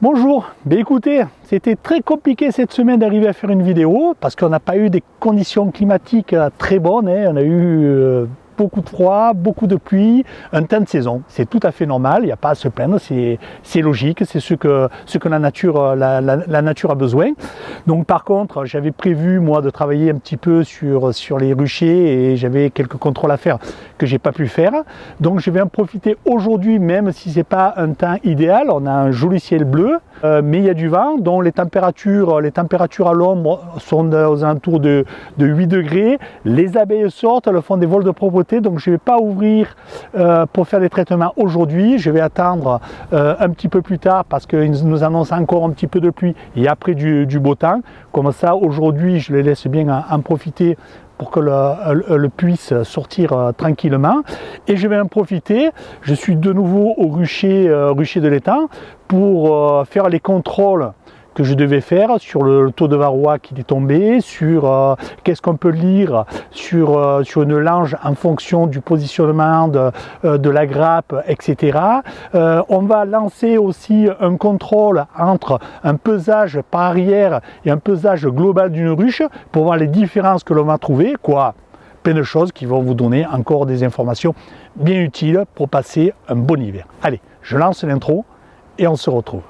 Bonjour, écoutez, c'était très compliqué cette semaine d'arriver à faire une vidéo parce qu'on n'a pas eu des conditions climatiques très bonnes, on a eu beaucoup de froid, beaucoup de pluie, un temps de saison. C'est tout à fait normal, il n'y a pas à se plaindre, c'est logique, c'est ce que la nature a besoin. Donc par contre, j'avais prévu moi de travailler un petit peu sur les ruchers et j'avais quelques contrôles à faire que j'ai pas pu faire. Donc je vais en profiter aujourd'hui, même si c'est pas un temps idéal. On a un joli ciel bleu, mais il y a du vent, dont les températures à l'ombre sont aux alentours de 8 degrés. Les abeilles sortent, elles font des vols de propreté. Donc je ne vais pas ouvrir pour faire les traitements aujourd'hui, je vais attendre un petit peu plus tard parce qu'ils nous annoncent encore un petit peu de pluie et après du beau temps. Comme ça aujourd'hui je les laisse bien en profiter pour que le puisse sortir tranquillement. Et je vais en profiter, je suis de nouveau au rucher de l'étang pour faire les contrôles que je devais faire sur le taux de varroa qui est tombé, sur qu'est-ce qu'on peut lire sur une lange en fonction du positionnement de la grappe, etc. On va lancer aussi un contrôle entre un pesage par arrière et un pesage global d'une ruche pour voir les différences que l'on va trouver, plein de choses qui vont vous donner encore des informations bien utiles pour passer un bon hiver. Allez, je lance l'intro et on se retrouve.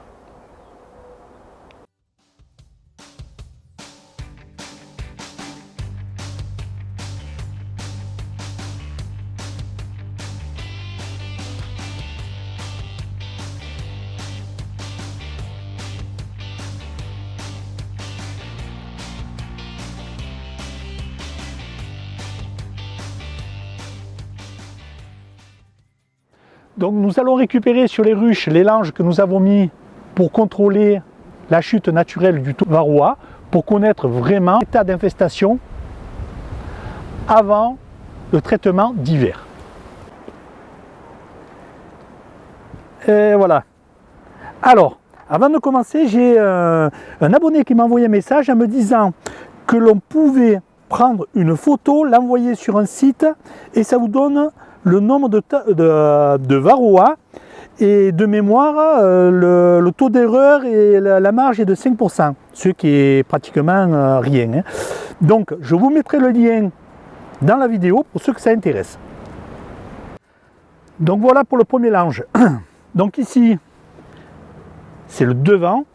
Donc nous allons récupérer sur les ruches les langes que nous avons mis pour contrôler la chute naturelle du taux de varroa, pour connaître vraiment l'état d'infestation avant le traitement d'hiver. Et voilà. Alors, avant de commencer, j'ai un abonné qui m'a envoyé un message en me disant que l'on pouvait prendre une photo, l'envoyer sur un site et ça vous donne le nombre de varroa, et de mémoire le taux d'erreur et la marge est de 5%, ce qui est pratiquement rien. Donc je vous mettrai le lien dans la vidéo pour ceux que ça intéresse. Donc voilà pour le premier lange. Donc ici c'est le devant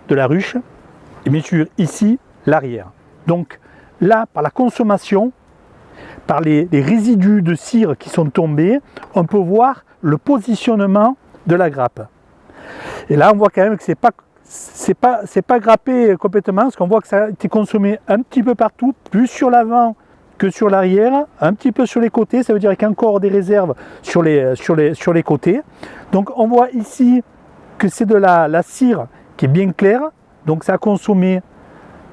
de la ruche et bien sûr ici l'arrière. Donc là, par la consommation, par les résidus de cire qui sont tombés, on peut voir le positionnement de la grappe. Et là on voit quand même que c'est pas grappé complètement, parce qu'on voit que ça a été consommé un petit peu partout, plus sur l'avant que sur l'arrière, un petit peu sur les côtés, ça veut dire qu'il y a encore des réserves sur les côtés. Donc on voit ici que c'est de la cire qui est bien claire, donc ça a consommé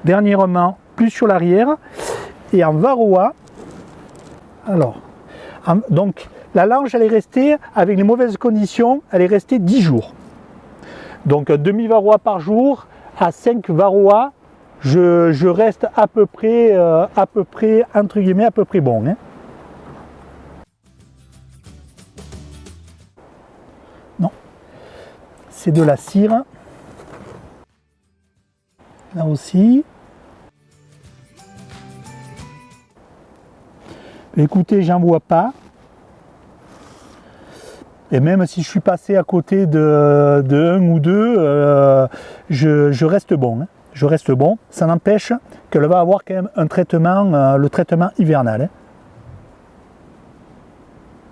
dernièrement plus sur l'arrière. Et en varroa, alors, donc la lange elle est restée, avec les mauvaises conditions, elle est restée 10 jours. Donc demi-varroa par jour, à 5 varroa, je reste à peu près, entre guillemets, à peu près bon. Non, c'est de la cire. Là aussi. Écoutez, j'en vois pas. Et même si je suis passé à côté de un ou deux, je reste bon. Je reste bon. Ça n'empêche qu'elle va avoir quand même un traitement, le traitement hivernal.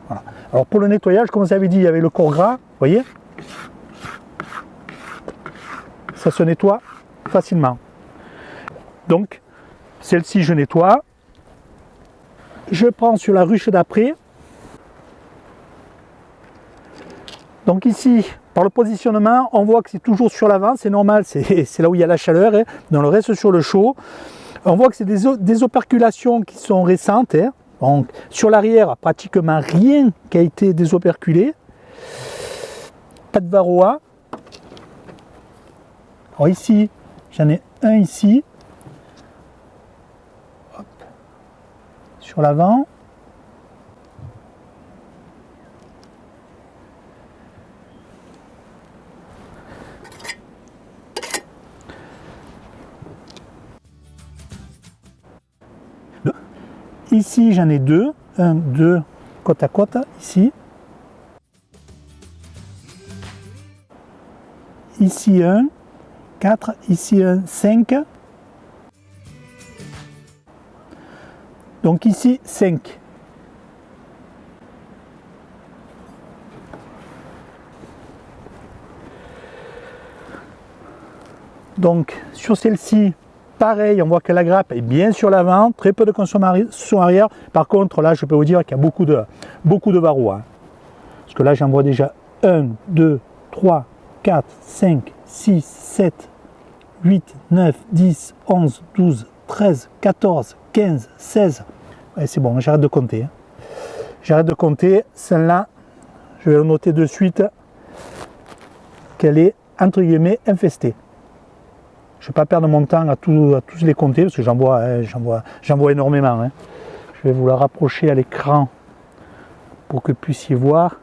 Voilà. Alors pour le nettoyage, comme j'avais dit, il y avait le corps gras, vous voyez, ça se nettoie facilement. Donc celle-ci je nettoie. Je prends sur la ruche d'après. Donc ici, par le positionnement, on voit que c'est toujours sur l'avant, c'est normal, c'est là où il y a la chaleur. Dans le reste sur le chaud, on voit que c'est des operculations qui sont récentes. Donc sur l'arrière, pratiquement rien qui a été désoperculé. Pas de varroa. Alors ici, j'en ai un ici. Hop. Sur l'avant. Ici, j'en ai deux. 1, 2, côte à côte, ici. Ici 1, 4, ici 1, 5. Donc ici 5. Donc sur celle-ci, pareil, on voit que la grappe est bien sur l'avant, très peu de consommation arrière. Par contre, là, je peux vous dire qu'il y a beaucoup de varrois. Hein. Parce que là, j'en vois déjà 1, 2, 3, 4, 5, 6, 7, 8, 9, 10, 11, 12, 13, 14, 15, 16. Ouais, c'est bon, j'arrête de compter. Hein. J'arrête de compter. Celle-là, je vais le noter de suite qu'elle est, entre guillemets, infestée. Je ne vais pas perdre mon temps à tous les compter parce que j'en vois énormément. Hein. Je vais vous la rapprocher à l'écran pour que vous puissiez voir.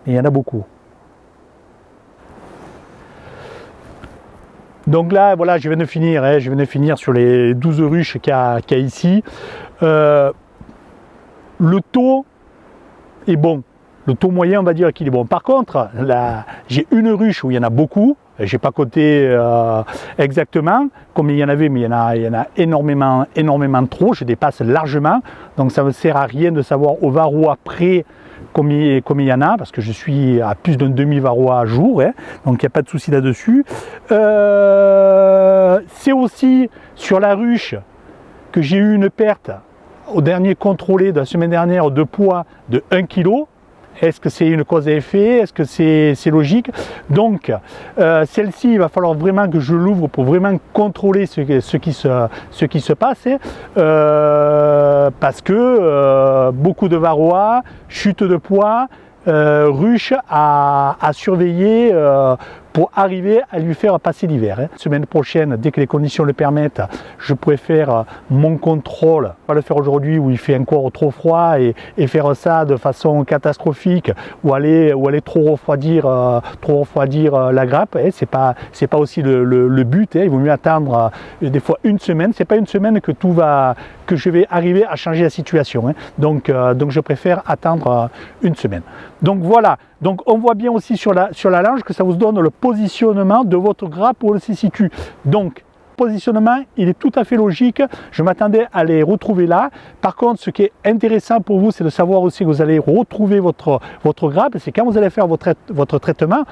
Et il y en a beaucoup. Donc là, voilà, je viens de finir. Hein, je viens de finir sur les 12 ruches qu'il y a ici. Le taux est bon. Le taux moyen, on va dire qu'il est bon. Par contre, j'ai une ruche où il y en a beaucoup. Je n'ai pas compté exactement combien il y en avait, mais il y en a énormément trop. Je dépasse largement. Donc ça ne me sert à rien de savoir au varroa près combien il y en a, parce que je suis à plus d'un demi-varroa à jour. Hein, donc il n'y a pas de souci là-dessus. C'est aussi sur la ruche que j'ai eu une perte au dernier contrôlé de la semaine dernière de poids de 1 kg. Est-ce que c'est une cause à effet? Est-ce que c'est logique? Donc, celle-ci, il va falloir vraiment que je l'ouvre pour vraiment contrôler ce qui se passe. Parce que beaucoup de varroa, chute de poids, ruche à surveiller pour arriver à lui faire passer l'hiver. Hein. Semaine prochaine, dès que les conditions le permettent, je pourrai faire mon contrôle. Pas le faire aujourd'hui où il fait encore trop froid et faire ça de façon catastrophique ou aller trop refroidir la grappe. Hein. C'est pas aussi le but. Hein. Il vaut mieux attendre des fois une semaine. C'est pas une semaine que je vais arriver à changer la situation. Hein. Donc je préfère attendre une semaine. Donc voilà. Donc on voit bien aussi sur la lange que ça vous donne le positionnement de votre grappe où elle se situe. Donc positionnement, il est tout à fait logique. Je m'attendais à les retrouver là. Par contre, ce qui est intéressant pour vous, c'est de savoir aussi que vous allez retrouver votre grappe. C'est quand vous allez faire votre traitement.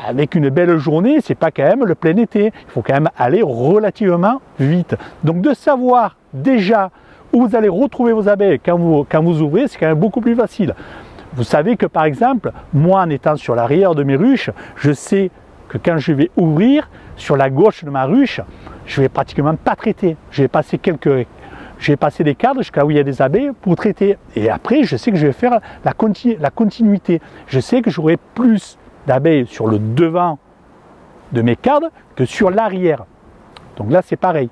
Avec une belle journée, c'est pas quand même le plein été. Il faut quand même aller relativement vite. Donc de savoir déjà où vous allez retrouver vos abeilles quand vous ouvrez, c'est quand même beaucoup plus facile. Vous savez que par exemple, moi en étant sur l'arrière de mes ruches, je sais que quand je vais ouvrir, sur la gauche de ma ruche, je ne vais pratiquement pas traiter. Je vais passer des cadres jusqu'à où il y a des abeilles pour traiter. Et après, je sais que je vais faire la continuité. Je sais que j'aurai plus d'abeilles sur le devant de mes cadres que sur l'arrière. Donc là, c'est pareil.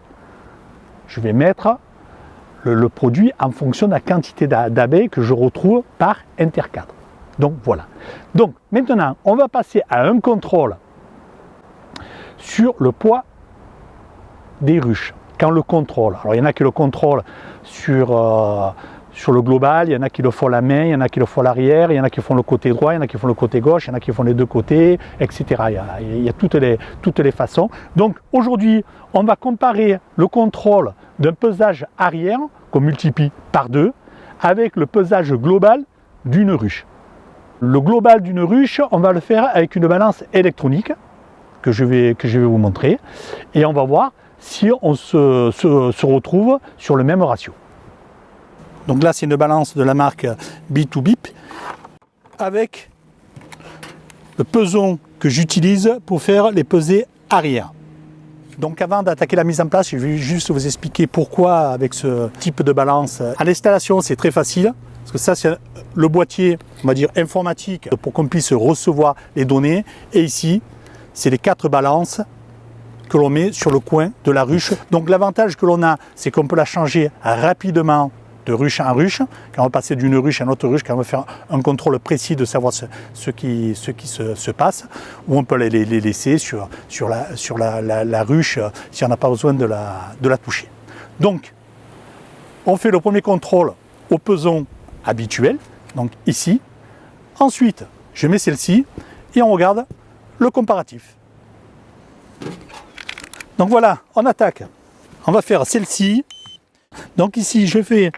Je vais mettre le produit en fonction de la quantité d'abeilles que je retrouve par intercadre. Donc voilà. Donc maintenant, on va passer à un contrôle sur le poids des ruches. Quand le contrôle, alors il y en a qui le contrôlent sur le global, il y en a qui le font la main, il y en a qui le font l'arrière, il y en a qui font le côté droit, il y en a qui font le côté gauche, il y en a qui font les deux côtés, etc. Il y a toutes les façons. Donc aujourd'hui, on va comparer le contrôle d'un pesage arrière, qu'on multiplie par 2, avec le pesage global d'une ruche. Le global d'une ruche, on va le faire avec une balance électronique, que je vais vous montrer, et on va voir si on se retrouve sur le même ratio. Donc là, c'est une balance de la marque B2Bip avec le peson que j'utilise pour faire les pesées arrière. Donc avant d'attaquer la mise en place, je vais juste vous expliquer pourquoi avec ce type de balance. À l'installation, c'est très facile, parce que ça, c'est le boîtier, on va dire, informatique pour qu'on puisse recevoir les données. Et ici, c'est les 4 balances que l'on met sur le coin de la ruche. Donc l'avantage que l'on a, c'est qu'on peut la changer rapidement de ruche en ruche, quand on va passer d'une ruche à une autre ruche, quand on va faire un contrôle précis de savoir ce qui se passe, ou on peut les laisser sur la ruche si on n'a pas besoin de la toucher. Donc, on fait le premier contrôle au peson habituel, donc ici. Ensuite, je mets celle-ci et on regarde le comparatif. Donc voilà, on attaque. On va faire celle-ci. Donc ici, je fais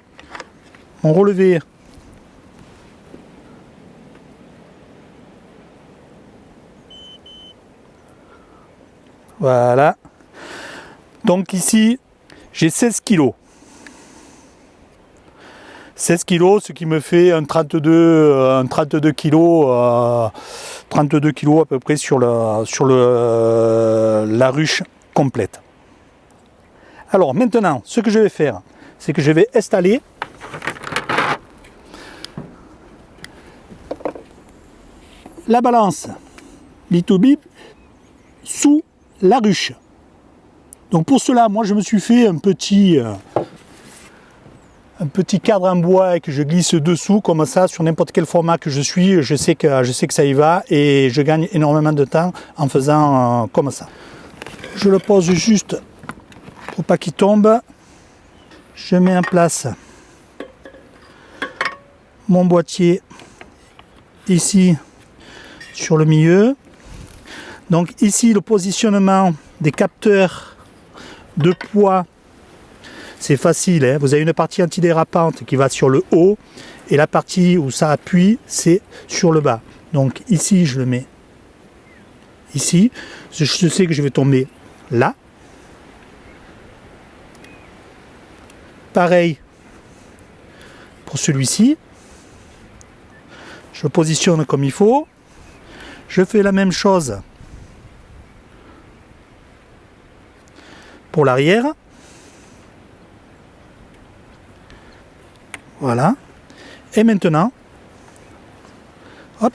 mon relevé. Voilà. Donc ici, j'ai 16 kg. 16 kg, ce qui me fait un 32 kg, 32 kg à peu près sur la ruche complète. Alors maintenant, ce que je vais faire, c'est que je vais installer la balance B2B sous la ruche. Donc pour cela, moi je me suis fait un petit cadre en bois et que je glisse dessous comme ça sur n'importe quel format que je suis, je sais que ça y va et je gagne énormément de temps en faisant comme ça. Je le pose juste pour pas qu'il tombe. Je mets en place mon boîtier ici sur le milieu. Donc ici le positionnement des capteurs de poids, c'est facile, hein. Vous avez une partie antidérapante qui va sur le haut et la partie où ça appuie, c'est sur le bas. Donc ici, je le mets ici. Je sais que je vais tomber là. Pareil pour celui-ci. Je le positionne comme il faut. Je fais la même chose pour l'arrière. Voilà. Et maintenant, hop,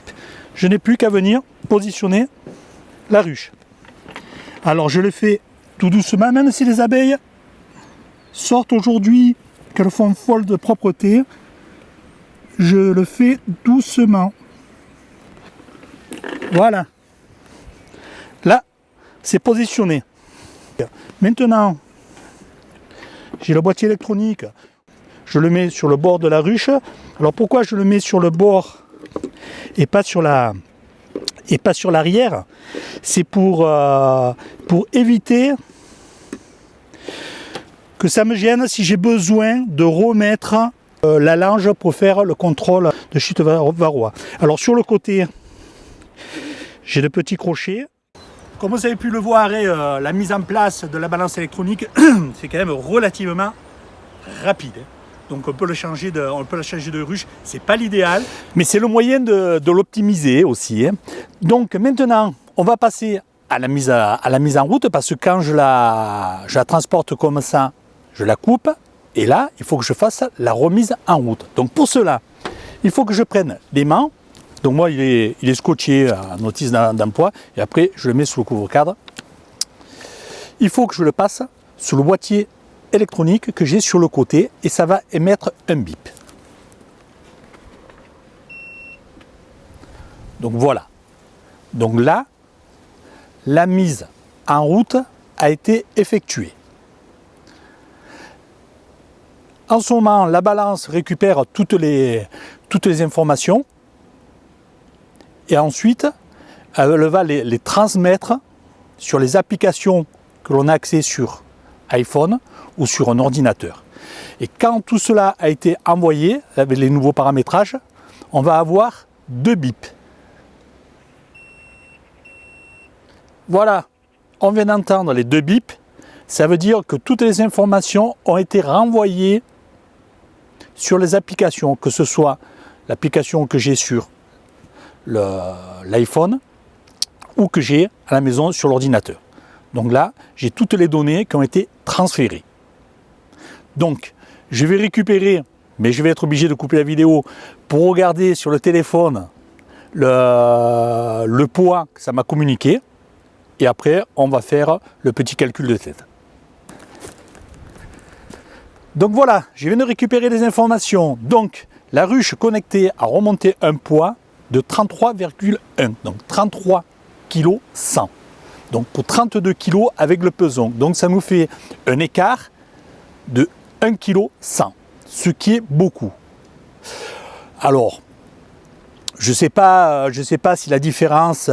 je n'ai plus qu'à venir positionner la ruche. Alors je le fais tout doucement, même si les abeilles sortent aujourd'hui qu'elles font folle de propreté, je le fais doucement. Voilà. Là, c'est positionné. Maintenant, j'ai le boîtier électronique. Je le mets sur le bord de la ruche. Alors pourquoi je le mets sur le bord et pas sur l'arrière? C'est pour éviter que ça me gêne si j'ai besoin de remettre la lange pour faire le contrôle de chute varroa. Alors sur le côté, j'ai de petits crochets. Comme vous avez pu le voir, la mise en place de la balance électronique, c'est quand même relativement rapide. Donc on peut la changer de ruche, c'est pas l'idéal, mais c'est le moyen de l'optimiser aussi. Hein. Donc maintenant, on va passer à la mise en route, parce que quand je la transporte comme ça, je la coupe, et là, il faut que je fasse la remise en route. Donc pour cela, il faut que je prenne l'aimant. Donc moi, il est scotché à notice d'emploi, et après, je le mets sous le couvre-cadre. Il faut que je le passe sous le boîtier électronique que j'ai sur le côté, et ça va émettre un bip. Donc voilà. Donc là, la mise en route a été effectuée. En ce moment, la balance récupère toutes les informations, et ensuite, elle va les transmettre sur les applications que l'on a accès sur iPhone ou sur un ordinateur. Et quand tout cela a été envoyé, avec les nouveaux paramétrages, on va avoir 2 bips. Voilà, on vient d'entendre les 2 bips. Ça veut dire que toutes les informations ont été renvoyées sur les applications, que ce soit l'application que j'ai sur l'iPhone ou que j'ai à la maison sur l'ordinateur. Donc là, j'ai toutes les données qui ont été transférées. Donc, je vais récupérer, mais je vais être obligé de couper la vidéo pour regarder sur le téléphone le poids que ça m'a communiqué. Et après, on va faire le petit calcul de tête. Donc voilà, je viens de récupérer des informations. Donc, la ruche connectée a remonté un poids de 33,1. Donc 33 kg 100. Donc pour 32 kg avec le peson. Donc ça nous fait un écart de 1,1 kg, ce qui est beaucoup. Alors, je sais pas si la différence vient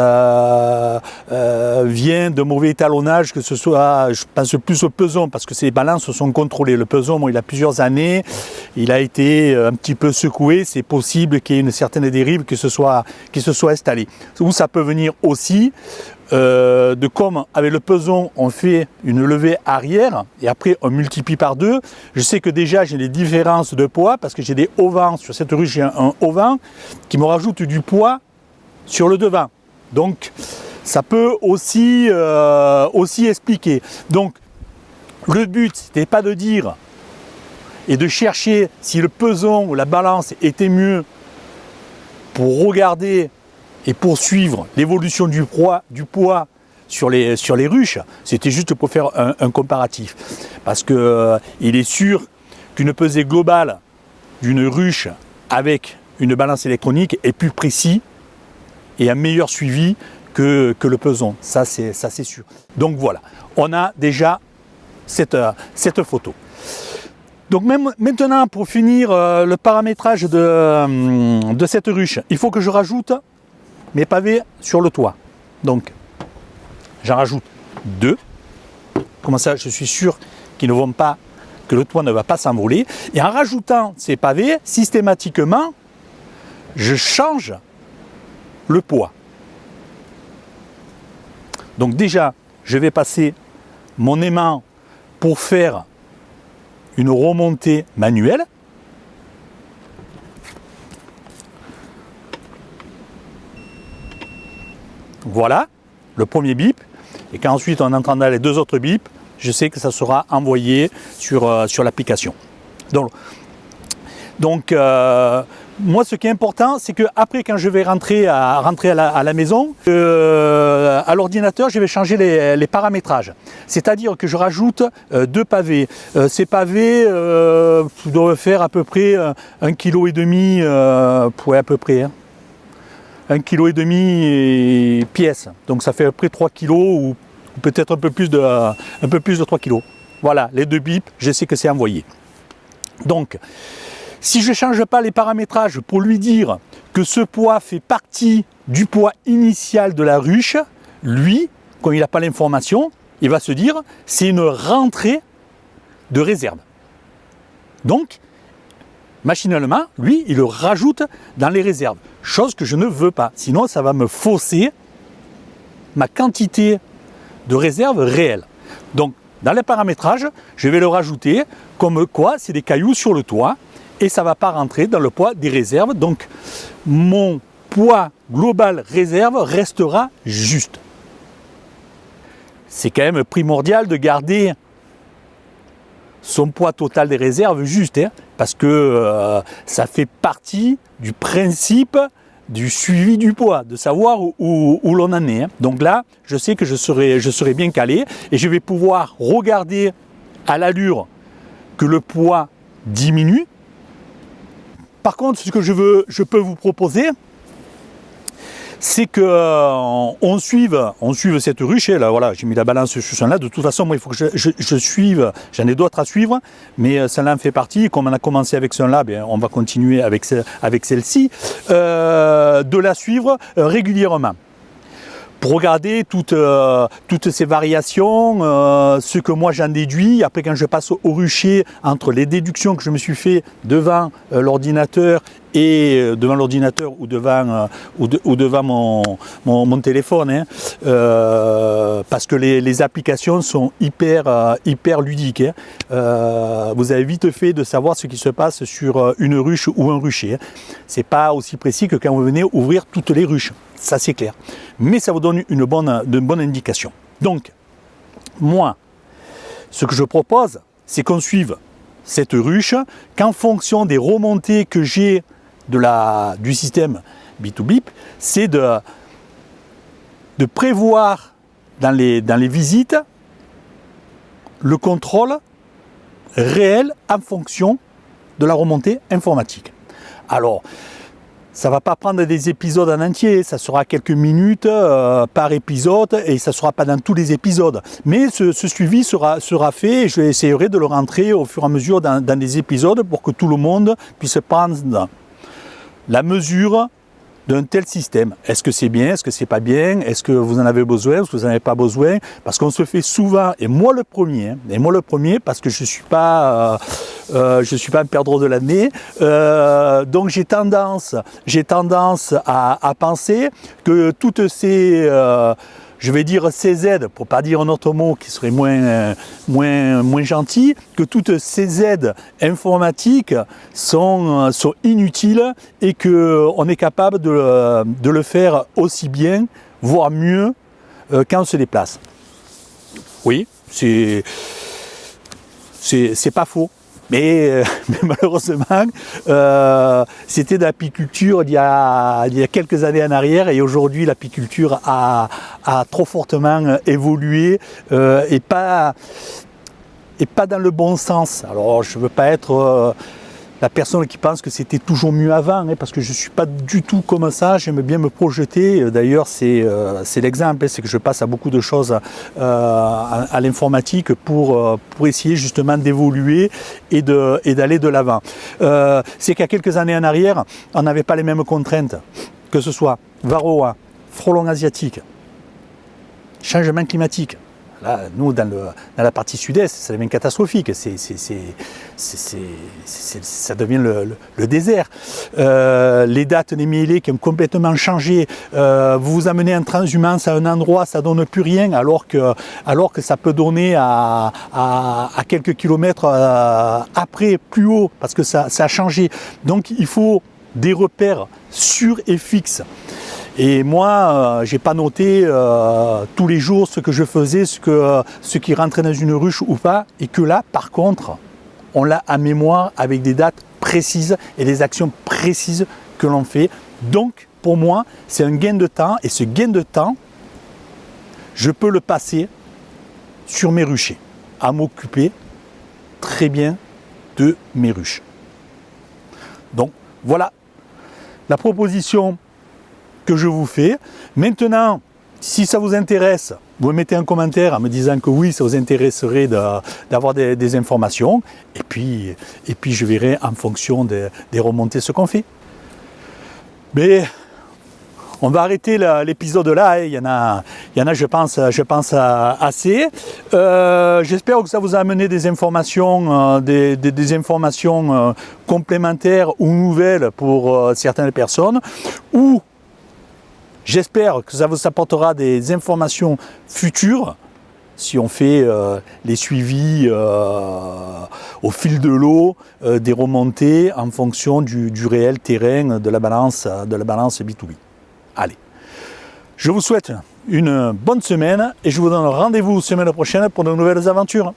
de mauvais étalonnage, que ce soit, je pense plus au peson, parce que ces balances sont contrôlées. Le peson, bon, il a plusieurs années, il a été un petit peu secoué, c'est possible qu'il y ait une certaine dérive qui se soit installée. Ou ça peut venir aussi de comme avec le peson on fait une levée arrière et après on multiplie par 2. Je sais que déjà j'ai des différences de poids parce que j'ai des auvents sur cette ruche, j'ai un auvent qui me rajoute du poids sur le devant, donc ça peut aussi expliquer. Donc le but c'était pas de dire et de chercher si le peson ou la balance était mieux pour regarder et poursuivre l'évolution du poids sur les ruches. C'était juste pour faire un comparatif. Parce que il est sûr qu'une pesée globale d'une ruche avec une balance électronique est plus précis et un meilleur suivi que le peson. Ça c'est sûr. Donc voilà, on a déjà cette photo. Donc même maintenant, pour finir le paramétrage de cette ruche, il faut que je rajoute mes pavés sur le toit. Donc j'en rajoute 2. Comme ça, je suis sûr qu'ils ne vont pas, que le toit ne va pas s'envoler. Et en rajoutant ces pavés, systématiquement, je change le poids. Donc déjà, je vais passer mon aimant pour faire une remontée manuelle. Voilà, le premier bip. Et qu'ensuite on entendra les 2 autres bips, je sais que ça sera envoyé sur l'application. Donc moi, ce qui est important, c'est que après, quand je vais rentrer à la maison, à l'ordinateur, je vais changer les paramétrages. C'est-à-dire que je rajoute 2 pavés. Ces pavés doivent faire à peu près 1,5 kg, ouais, à peu près. 1,5 kg pièce. Donc ça fait à peu près 3 kg ou peut-être un peu plus de 3 kg. Voilà, les 2 bips, je sais que c'est envoyé. Donc, si je ne change pas les paramétrages pour lui dire que ce poids fait partie du poids initial de la ruche, lui, quand il n'a pas l'information, il va se dire c'est une rentrée de réserve. Donc, machinalement, lui, il le rajoute dans les réserves. Chose que je ne veux pas. Sinon, ça va me fausser ma quantité de réserve réelle. Donc, dans les paramétrages, je vais le rajouter comme quoi c'est des cailloux sur le toit et ça ne va pas rentrer dans le poids des réserves. Donc, mon poids global réserve restera juste. C'est quand même primordial de garder son poids total des réserves juste, hein, parce que ça fait partie du principe du suivi du poids, de savoir où l'on en est. Hein. Donc là, je sais que je serai bien calé et je vais pouvoir regarder à l'allure que le poids diminue. Par contre, ce que je peux vous proposer, c'est qu'on suive cette ruche. Là, voilà, j'ai mis la balance sur celle-là. De toute façon, moi, il faut que je suive. J'en ai d'autres à suivre, mais celle-là en fait partie. Comme on a commencé avec celle-là, on va continuer avec celle-ci. De la suivre régulièrement. Pour regarder toutes ces variations, ce que moi j'en déduis. Après, quand je passe au rucher, entre les déductions que je me suis fait devant l'ordinateur et devant l'ordinateur ou devant mon téléphone, hein, parce que les applications sont hyper ludiques. Hein. Vous avez vite fait de savoir ce qui se passe sur une ruche ou un rucher. Hein. C'est pas aussi précis que quand vous venez ouvrir toutes les ruches. Ça c'est clair. Mais ça vous donne une bonne indication. Donc, moi, ce que je propose, c'est qu'on suive cette ruche, qu'en fonction des remontées que j'ai du système B2Bip, c'est de prévoir dans les visites le contrôle réel en fonction de la remontée informatique. Alors, Ça va pas prendre des épisodes en entier, ça sera quelques minutes par épisode et ça sera pas dans tous les épisodes. Mais ce suivi sera fait et j'essaierai de le rentrer au fur et à mesure dans des épisodes pour que tout le monde puisse prendre la mesure d'un tel système. Est-ce que c'est bien? Est-ce que c'est pas bien? Est-ce que vous en avez besoin? Est-ce que vous n'en avez pas besoin? Parce qu'on se fait souvent, et moi le premier, parce que je suis pas un perdreau de l'année, donc j'ai tendance à penser que toutes ces je vais dire ces aides, pour pas dire un autre mot qui serait moins gentil, que toutes ces aides informatiques sont inutiles et qu'on est capable de le faire aussi bien, voire mieux, quand on se déplace. Oui, c'est pas faux. Mais malheureusement, c'était de l'apiculture il y a quelques années en arrière et aujourd'hui l'apiculture a trop fortement évolué et pas dans le bon sens. Alors je ne veux pas être la personne qui pense que c'était toujours mieux avant, parce que je ne suis pas du tout comme ça, j'aime bien me projeter. D'ailleurs, c'est l'exemple, c'est que je passe à beaucoup de choses à l'informatique pour essayer justement d'évoluer et d'aller de l'avant. C'est qu'il y a quelques années en arrière, on n'avait pas les mêmes contraintes, que ce soit varroa, frelon asiatique, changement climatique. Là, nous, dans la partie sud-est, ça devient catastrophique. Ça devient le désert. Les dates des mielés qui ont complètement changé. Vous vous amenez en transhumance à un endroit, ça ne donne plus rien, alors que ça peut donner à quelques kilomètres après, plus haut, parce que ça a changé. Donc, il faut des repères sûrs et fixes. Et moi, j'ai pas noté tous les jours ce que je faisais, ce qui rentrait dans une ruche ou pas, et que là, par contre, on l'a à mémoire avec des dates précises et des actions précises que l'on fait. Donc, pour moi, c'est un gain de temps, et ce gain de temps, je peux le passer sur mes ruchers, à m'occuper très bien de mes ruches. Donc, voilà la proposition que je vous fais. Maintenant, si ça vous intéresse, vous me mettez un commentaire en me disant que oui, ça vous intéresserait d'avoir des informations, et puis je verrai en fonction des remontées ce qu'on fait. Mais on va arrêter l'épisode là, il y en a je pense assez. J'espère que ça vous a amené des informations, des informations complémentaires ou nouvelles pour certaines personnes, ou j'espère que ça vous apportera des informations futures si on fait les suivis au fil de l'eau, des remontées en fonction du réel terrain de la balance B2B. Allez, je vous souhaite une bonne semaine et je vous donne rendez-vous semaine prochaine pour de nouvelles aventures.